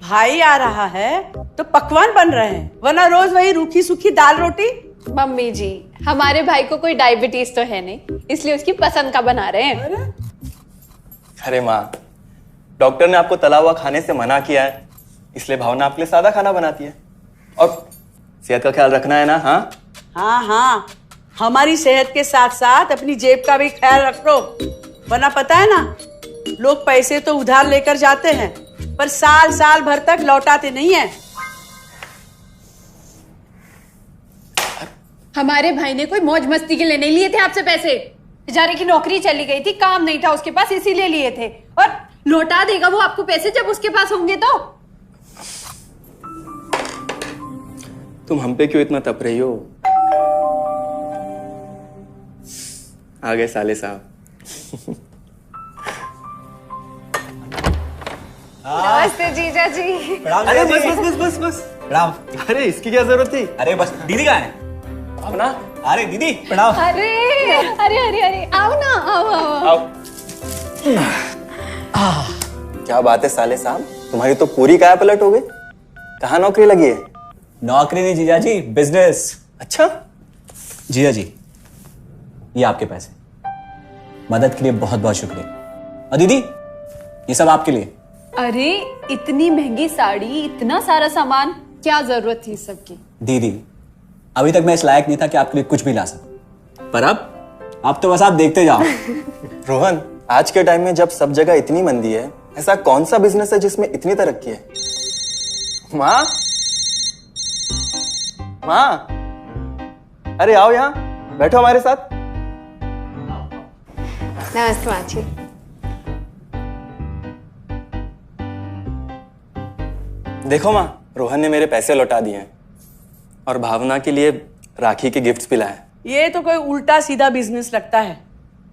भाई आ रहा है तो पकवान बन रहे हैं, वरना रोज वही रूखी सूखी दाल रोटी। मम्मी जी, हमारे भाई को कोई डायबिटीज तो है नहीं, इसलिए उसकी पसंद का बना रहे हैं। अरे माँ, डॉक्टर ने आपको तला हुआ खाने से मना किया है, इसलिए भावना आपके लिए सादा खाना बनाती है। और सेहत का ख्याल रखना है ना? हाँ हाँ हाँ, हमारी सेहत के साथ साथ अपनी जेब का भी ख्याल रखो, वरना पता है ना, लोग पैसे तो उधार लेकर जाते हैं पर साल साल भर तक लौटाते नहीं है। हमारे भाई ने कोई मौज मस्ती के लिए नहीं लिए थे आपसे पैसे। बेचारे की नौकरी चली गई थी, काम नहीं था उसके पास, इसीलिए लिए थे। और लौटा देगा वो आपको पैसे जब उसके पास होंगे तो। तुम हम पे क्यों इतना तप रही हो? आ गए साले साहब। नमस्ते जीजा जी। अरे बस बस बस बस बस प्रणाम। अरे इसकी क्या जरूरत थी? अरे बस दीदी कहाँ है? अपना अरे दीदी प्रणाम। अरे अरे अरे अरे आओ ना, आओ आओ आओ। क्या बात है साले साहब, तुम्हारी तो पूरी काया पलट हो गई। कहाँ नौकरी लगी है? नौकरी नहीं जीजा जी, बिजनेस। अच्छा जीजा जी, ये आपके पैसे, मदद के लिए बहुत बहुत शुक्रिया। और दीदी, ये सब आपके लिए। अरे इतनी महंगी साड़ी, इतना सारा सामान, क्या जरूरत थी सबकी? दीदी, अभी तक मैं इस लायक नहीं था कि आपके लिए कुछ भी ला सकूं, पर अब तो बस आप देखते जाओ। रोहन, आज के टाइम में जब सब जगह इतनी मंदी है, ऐसा कौन सा बिजनेस है जिसमें इतनी तरक्की है? माँ, माँ, अरे आओ यहाँ बैठो हमारे साथ। नमस्ते माँ जी। देखो माँ, रोहन ने मेरे पैसे लौटा दिए हैं और भावना के लिए राखी के गिफ्ट्स भी लाए। ये तो कोई उल्टा सीधा बिजनेस लगता है,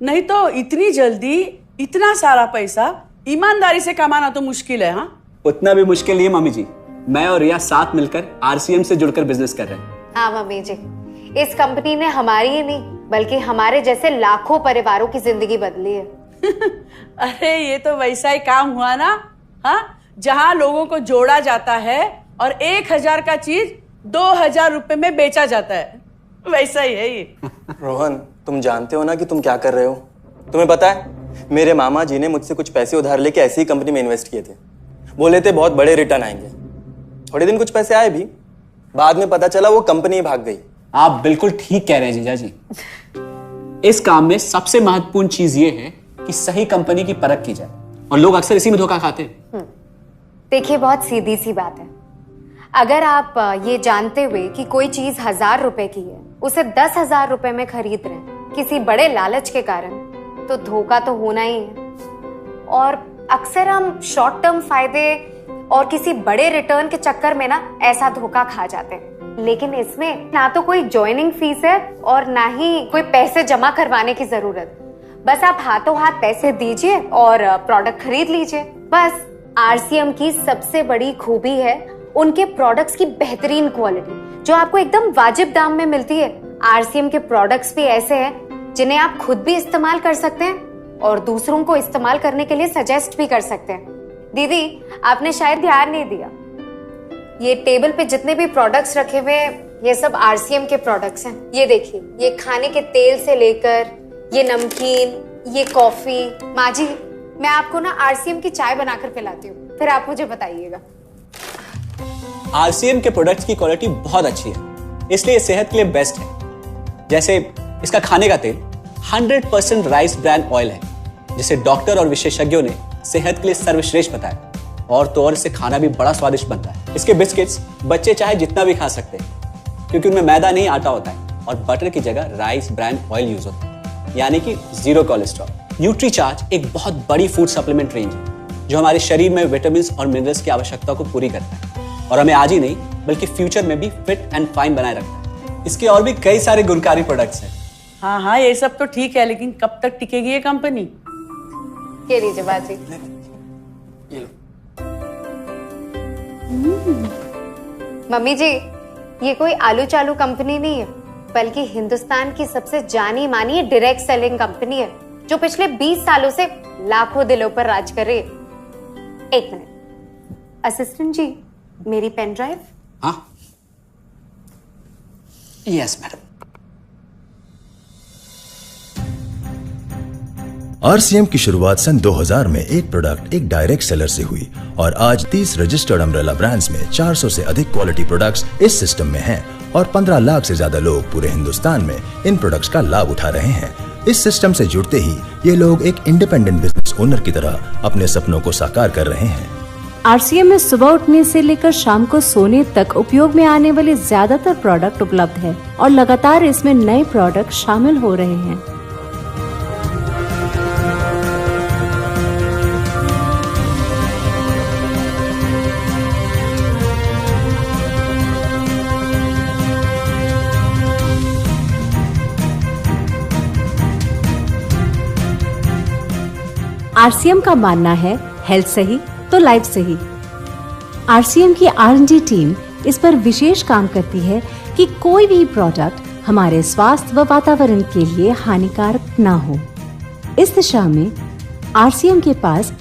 नहीं तो इतनी जल्दी इतना सारा पैसा ईमानदारी से कमाना तो मुश्किल है। हाँ, उतना भी मुश्किल नहीं है मम्मी जी, मैं और रिया साथ मिलकर आरसीएम से जुड़कर बिजनेस कर रहे हैं। हाँ मम्मी जी, इस कंपनी ने हमारी ही नहीं बल्कि हमारे जैसे लाखों परिवारों की जिंदगी बदली है। अरे ये तो वैसा ही काम हुआ ना, हाँ, जहाँ लोगों को जोड़ा जाता है और 1000 का चीज 2000 रुपए में बेचा जाता है, वैसा ही है ये। रोहन, तुम जानते हो ना कि तुम क्या कर रहे हो? तुम्हें पता है, मेरे मामा जी ने मुझसे कुछ पैसे उधार लेके ऐसी ही कंपनी में इन्वेस्ट किए थे। बोले थे बहुत बड़े रिटर्न आएंगे। थोड़े दिन कुछ पैसे आए भी, बाद में पता चला वो कंपनी ही भाग गई। आप बिल्कुल ठीक कह रहे हैं जीजा जी। इस काम में सबसे महत्वपूर्ण चीज ये है कि सही कंपनी की परख की जाए, और लोग अक्सर इसी में धोखा खाते हैं। देखिए, बहुत सीधी सी बात है, अगर आप ये जानते हुए कि कोई चीज 1000 रुपए की है, उसे 10,000 रुपए में खरीद रहे हैं किसी बड़े लालच के कारण, तो धोखा तो होना ही है। और अक्सर हम शॉर्ट टर्म फायदे और किसी बड़े रिटर्न के चक्कर में ना ऐसा धोखा खा जाते हैं। लेकिन इसमें ना तो कोई ज्वाइनिंग फीस है और ना ही कोई पैसे जमा करवाने की जरूरत। बस आप हाथों हाथ पैसे दीजिए और प्रोडक्ट खरीद लीजिए। बस आरसीएम की सबसे बड़ी खूबी है उनके प्रोडक्ट्स की बेहतरीन क्वालिटी, जो आपको एकदम वाजिब दाम में मिलती है। आरसीएम के प्रोडक्ट्स भी ऐसे हैं जिन्हें आप खुद भी इस्तेमाल कर सकते हैं और दूसरों को इस्तेमाल करने के लिए सजेस्ट भी कर सकते हैं। दीदी, आपने शायद ध्यान नहीं दिया, ये टेबल पे जितने भी प्रोडक्ट्स रखे हुए हैं, ये सब आरसीएम के प्रोडक्ट्स हैं। ये देखिए, ये खाने के तेल से लेकर ये नमकीन, ये कॉफी। माँ जी, मैं आपको ना आरसीएम की चाय बनाकर पिलाती हूँ, फिर आप मुझे बताइएगा। आरसीएम के प्रोडक्ट्स की क्वालिटी बहुत अच्छी है, इसलिए सेहत के लिए बेस्ट है। जैसे इसका खाने का तेल 100% राइस ब्रांड ऑयल है, जिसे डॉक्टर और विशेषज्ञों ने सेहत के लिए सर्वश्रेष्ठ बताया। और तो और इससे खाना भी बड़ा स्वादिष्ट बनता है। इसके बिस्किट्स बच्चे चाहे जितना भी खा सकते हैं, क्योंकि उनमें मैदा नहीं आटा होता है और बटर की जगह राइस ब्रांड ऑयल यूज होता है, यानी कि 0 कोलेस्ट्रॉल। न्यूट्रीचार्ज एक बहुत बड़ी फूड सप्लीमेंट रेंज है, जो हमारे शरीर में विटामिन और मिनरल्स की आवश्यकता को पूरी करता है और हमें आज ही नहीं बल्कि फ्यूचर में भी फिट एंड फाइन बनाए रखता है। इसके और भी कई सारे गुणकारी प्रोडक्ट्स हैं। हाँ हाँ, ये सब तो ठीक है, लेकिन कब तक टिकेगी ये कंपनी? ये लीजिए बाजी। ये लो। मम्मी जी, ये कोई आलू चालू कंपनी नहीं है, बल्कि हिंदुस्तान की सबसे जानी मानी डायरेक्ट सेलिंग कंपनी है जो पिछले 20 सालों से लाखों दिलों पर राज कर रही है। एक मिनट असिस्टेंट जी, मेरी पेन ड्राइव। हाँ, यस मैडम। आरसीएम की शुरुआत सन 2000 में एक प्रोडक्ट एक डायरेक्ट सेलर से हुई और आज 30 रजिस्टर्ड अम्ब्रेला ब्रांड्स में 400 से अधिक क्वालिटी प्रोडक्ट्स इस सिस्टम में हैं और 15 लाख से ज्यादा लोग पूरे हिंदुस्तान में इन प्रोडक्ट्स का लाभ उठा रहे हैं। इस सिस्टम से जुड़ते ही ये लोग एक इंडिपेंडेंट बिजनेस ओनर की तरह अपने सपनों को साकार कर रहे हैं। आरसीएम में सुबह उठने से लेकर शाम को सोने तक उपयोग में आने वाले ज्यादातर प्रोडक्ट उपलब्ध है और लगातार इसमें नए प्रोडक्ट शामिल हो रहे हैं। आरसीएम का मानना है हेल्थ सही तो लाइफ सही। आरसीएम की R&D टीम इस पर विशेष काम करती है कि कोई भी प्रोडक्ट हमारे स्वास्थ्य व वातावरण के लिए हानिकारक ना हो। इस दिशा में आरसीएम के पास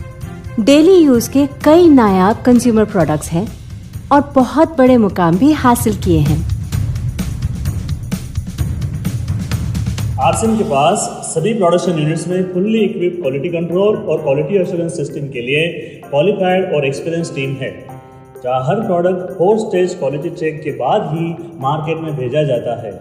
डेली यूज के कई नायाब कंज्यूमर प्रोडक्ट्स हैं और बहुत बड़े मुकाम भी हासिल किए हैं। आरसीएम के पास सभी प्रोडक्शन यूनिट्स में फुल्ली इक्विप क्वालिटी कंट्रोल और क्वालिटी एश्योरेंस सिस्टम के लिए क्वालिफाइड और एक्सपीरियंस टीम है, जहां हर प्रोडक्ट 4 स्टेज क्वालिटी चेक के बाद ही मार्केट में भेजा जाता है।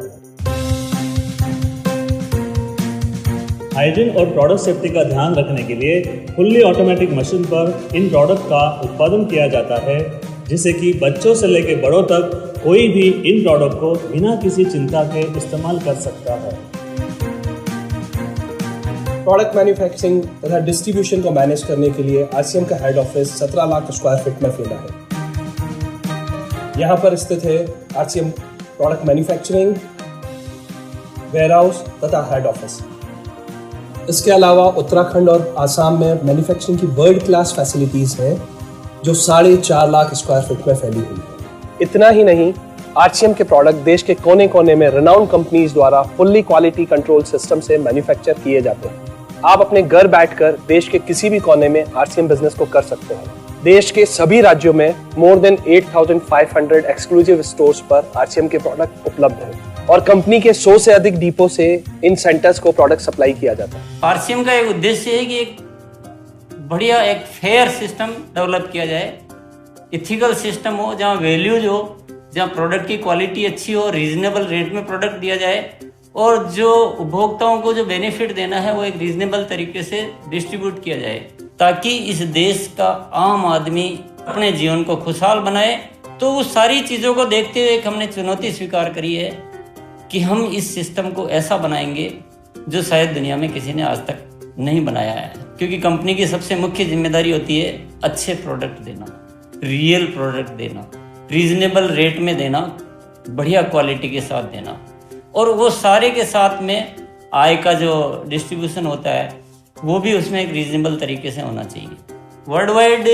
हाइजीन और प्रोडक्ट सेफ्टी का ध्यान रखने के लिए फुल्ली ऑटोमेटिक मशीन पर इन प्रोडक्ट का उत्पादन किया जाता है, जिससे कि बच्चों से लेकर बड़ों तक कोई भी इन प्रोडक्ट को बिना किसी चिंता के इस्तेमाल कर सकता है। प्रोडक्ट मैन्युफैक्चरिंग तथा डिस्ट्रीब्यूशन को मैनेज करने के लिए आरसीएम का head office 17 lakh square feet में फैला है। यहाँ पर स्थित है आरसीएम प्रोडक्ट मैन्युफैक्चरिंग, वेयरहाउस तथा हेड ऑफिस। इसके अलावा उत्तराखंड और आसाम में मैन्युफैक्चरिंग की वर्ल्ड क्लास फैसिलिटीज हैं जो 4.5 लाख स्क्वायर फीट में फैली हुई है। इतना ही नहीं, आरसीएम के प्रोडक्ट देश के कोने कोने में रेनाउंड कंपनीज द्वारा फुल्ली क्वालिटी कंट्रोल सिस्टम से मैन्युफैक्चर किए जाते हैं। आप अपने घर बैठकर देश के किसी भी कोने में आरसीएम बिजनेस को कर सकते हैं। देश के सभी राज्यों में मोर देन 8,500 एक्सक्लूसिव स्टोर्स पर आरसीएम के प्रोडक्ट उपलब्ध हैं और कंपनी के 100 से अधिक डिपो से इन सेंटर्स को प्रोडक्ट सप्लाई किया जाता है। आरसीएम का एक उद्देश्य है कि एक बढ़िया एक फेयर सिस्टम डेवलप किया जाए, इथिकल सिस्टम हो, जहाँ वैल्यूज हो, जहाँ प्रोडक्ट की क्वालिटी अच्छी हो, रीजनेबल रेट में प्रोडक्ट दिया जाए और जो उपभोक्ताओं को जो बेनिफिट देना है वो एक रीजनेबल तरीके से डिस्ट्रीब्यूट किया जाए, ताकि इस देश का आम आदमी अपने जीवन को खुशहाल बनाए। तो वो सारी चीज़ों को देखते हुए एक हमने चुनौती स्वीकार करी है कि हम इस सिस्टम को ऐसा बनाएंगे जो शायद दुनिया में किसी ने आज तक नहीं बनाया है, क्योंकि कंपनी की सबसे मुख्य जिम्मेदारी होती है अच्छे प्रोडक्ट देना, रियल प्रोडक्ट देना, रीजनेबल रेट में देना, बढ़िया क्वालिटी के साथ देना, और वो सारे के साथ में आय का जो डिस्ट्रीब्यूशन होता है वो भी उसमें एक रीजनेबल तरीके से होना चाहिए। वर्ल्ड वाइड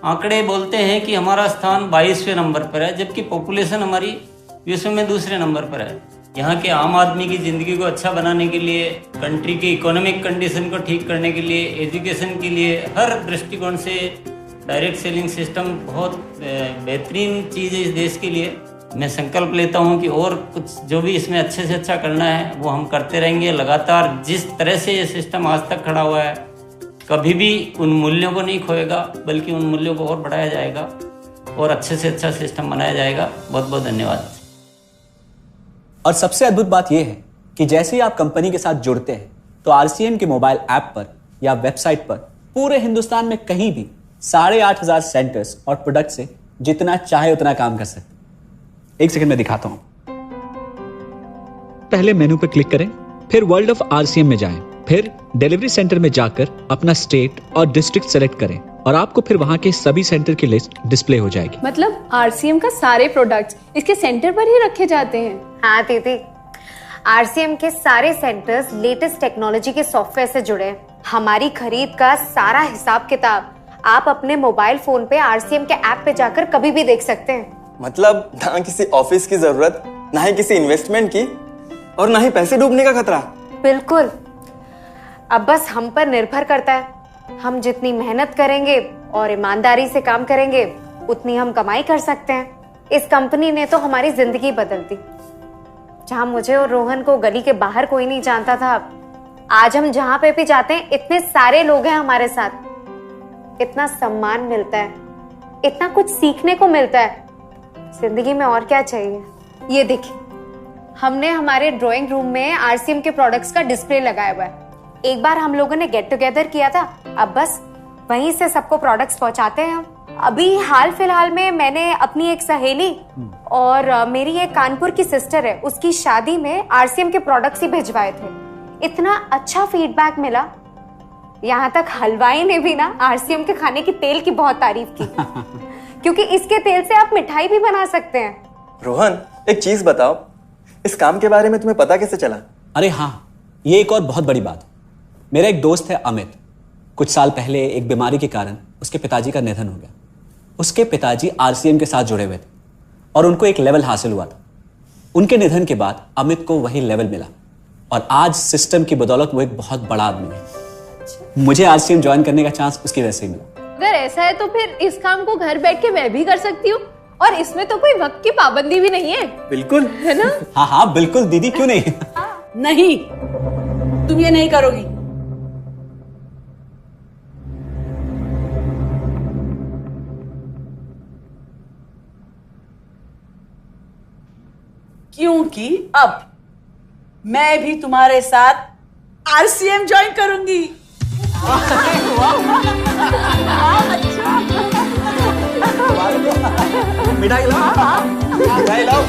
आंकड़े बोलते हैं कि हमारा स्थान 22वें नंबर पर है, जबकि पॉपुलेशन हमारी विश्व में दूसरे नंबर पर है। यहाँ के आम आदमी की ज़िंदगी को अच्छा बनाने के लिए, कंट्री की इकोनॉमिक कंडीशन को ठीक करने के लिए, एजुकेशन के लिए, हर दृष्टिकोण से डायरेक्ट सेलिंग सिस्टम बहुत बेहतरीन चीज़ है इस देश के लिए। मैं संकल्प लेता हूं कि और कुछ जो भी इसमें अच्छे से अच्छा करना है वो हम करते रहेंगे लगातार। जिस तरह से ये सिस्टम आज तक खड़ा हुआ है, कभी भी उन मूल्यों को नहीं खोएगा, बल्कि उन मूल्यों को और बढ़ाया जाएगा और अच्छे से अच्छा सिस्टम बनाया जाएगा। बहुत बहुत धन्यवाद। और सबसे अद्भुत बात यह है कि जैसे ही आप कंपनी के साथ जुड़ते हैं तो आरसीएम के मोबाइल ऐप पर या वेबसाइट पर पूरे हिंदुस्तान में कहीं भी 8,500 सेंटर्स और प्रोडक्ट से जितना चाहे उतना काम कर सकते हैं। एक सेकंड में दिखाता हूं। पहले मेनू पर क्लिक करें, फिर वर्ल्ड ऑफ आरसीएम में जाएं, फिर डिलीवरी सेंटर में जाकर अपना स्टेट और डिस्ट्रिक्ट सेलेक्ट करें और आपको फिर वहां के सभी सेंटर की लिस्ट डिस्प्ले हो जाएगी। मतलब आरसीएम का सारे प्रोडक्ट्स इसके सेंटर पर ही रखे जाते हैं? हाँ दीदी, आरसीएम के सारे सेंटर्स लेटेस्ट टेक्नोलॉजी के सॉफ्टवेयर से जुड़े हैं। हमारी खरीद का सारा हिसाब किताब आप अपने मोबाइल फोन पे आरसीएम के ऐप पे जाकर कभी भी देख सकते हैं। मतलब ना किसी ऑफिस की जरूरत ना ही किसी इन्वेस्टमेंट की और ना ही पैसे डूबने का खतरा। बिल्कुल। अब बस हम पर निर्भर करता है। हम जितनी मेहनत करेंगे और ईमानदारी से काम करेंगे उतनी हम कमाई कर सकते हैं। इस कंपनी ने तो हमारी जिंदगी बदल दी। जहां मुझे और रोहन को गली के बाहर कोई नहीं जानता था, आज हम जहां पे भी जाते हैं इतने सारे लोग हैं हमारे साथ। इतना सम्मान मिलता है, इतना कुछ सीखने को मिलता है। जिंदगी में और क्या चाहिए। ये देखिए, हमने हमारे ड्राइंग रूम में आरसीएम के प्रोडक्ट्स का डिस्प्ले लगाया हुआ है। एक बार हम लोगों ने गेट टुगेदर किया था, अब बस वहीं से सबको प्रोडक्ट्स पहुंचाते हैं हम। अभी हाल फिलहाल में मैंने अपनी एक सहेली और मेरी एक कानपुर की सिस्टर है, उसकी शादी में आरसीएम के प्रोडक्ट्स ही भिजवाए थे। इतना अच्छा फीडबैक मिला, यहाँ तक हलवाई ने भी ना आरसीएम के खाने की तेल की बहुत तारीफ की क्योंकि इसके तेल से आप मिठाई भी बना सकते हैं। रोहन, एक चीज बताओ, इस काम के बारे में तुम्हें पता कैसे चला? अरे हाँ, ये एक और बहुत बड़ी बात है। मेरा एक दोस्त है अमित, कुछ साल पहले एक बीमारी के कारण उसके पिताजी का निधन हो गया। उसके पिताजी आरसीएम के साथ जुड़े हुए थे और उनको एक लेवल हासिल हुआ था। उनके निधन के बाद अमित को वही लेवल मिला और आज सिस्टम की बदौलत वो एक बहुत बड़ा आदमी है। मुझे आरसीएम ज्वाइन करने का चांस उसकी वजह से ही मिला। अगर ऐसा है तो फिर इस काम को घर बैठ के मैं भी कर सकती हूँ और इसमें तो कोई वक्त की पाबंदी भी नहीं है। बिल्कुल, है ना? हाँ हाँ बिल्कुल दीदी, क्यों नहीं। नहीं, तुम ये नहीं करोगी। क्योंकि अब मैं भी तुम्हारे साथ आरसीएम ज्वाइन करूंगी। मिठाई लाओ।